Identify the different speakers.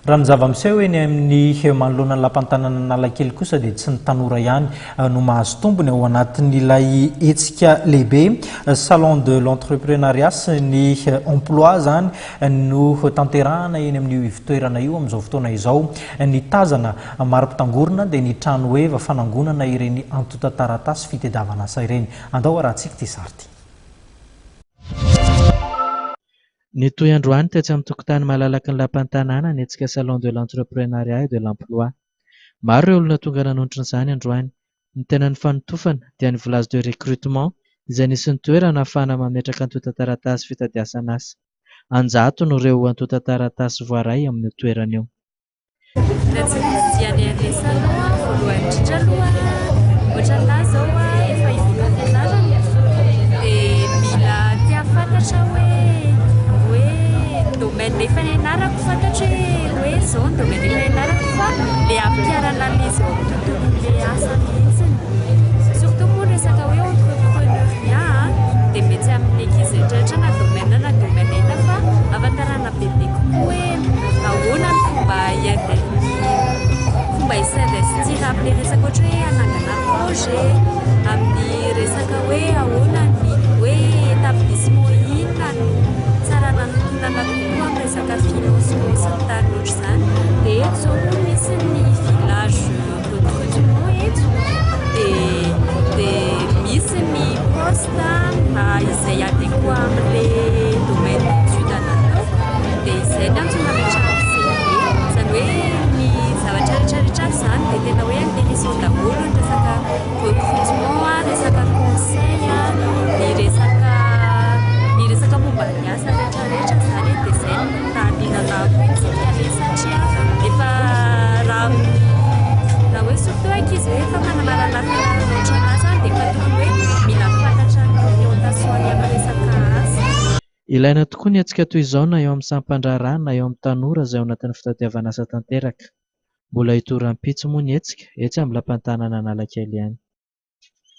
Speaker 1: Raha ny zava-miseho eny amin'ny manoloana ny lampantanana Analakely kosa dia tsy ny tanora ihany no mahazo tombony ao anatin'ilay hetsika lehibe salon de l'entrepreneuriat sy ny emploi zany no tanterahana eny amin'ny ivitoerana io amin'izao fotoana izao. Ny tazana mari-pitangorona dia ny trano hoe fanangonana ireny antota taratasy fitediavana asa ireny. Andao arahantsika ty sarity.
Speaker 2: Ny toy androany tetsy amin'ny tokotany malalaky ny lampantanana ny hetsika salon de l'entrepreneuriat et de l'emploi. Maro ireo olona tonga nanontrona izany androany. Ny tena ny fanotofana dia ny village de recrutement izay nisy ny toerana ahafahana mametraka antota taratasy fitadiasana asa. Anjato no ireo antota taratasy voaray amin'ny toerana eo.
Speaker 3: Domaine efa nianarako fantatry hoe zao ny domaine efa nianarako fa le ampiarana an'izy ao tontolon'le asa mihitsiny. Surtout moa resaka hoe entrepreneuriat dia mety amin'ny ankizy rehetrarehetra na domaine ina fa ahafantarana bebe kokoa hoe ahoana ny fomba isinvestir amin'ny resaka ohatra hoe anangana projet, amin'ny resaka hoe ahoana ny hoe établissement inona no tsara nanontonana kokoa amin'ny resaka financement sy ny tariny ohatra izany. Dia eto izao moa misy ny village recrutement eto dia misy ny poste izay adéquat amin'ilay domaine d'étude natao dia izay ny antony nametrahako CV izany hoe ny zavatra rehetrarehetra izany dia tena hoe intéressant daholo ny resaka recrutement, resaka conseil, ny resaka momba ny asa rehetrarehetra izany dia izay no taninana koitsika satria efa raha hoe surtout ankizy hoe efa manamarana fianarana asa dia efa tokony hoe mila fantatra ny orientation amin'ny resaka asa.
Speaker 2: Ilaina tokoa ny hetsika toy izao na eo amin'ny sampam-pandrarana na eo amin'ny tanora izay ao anatin'ny fitadiavana asa tanteraka. Mbola hitoram-pitsy moa ny hetsika etsy amin'ny lampantanana Analakely ihany.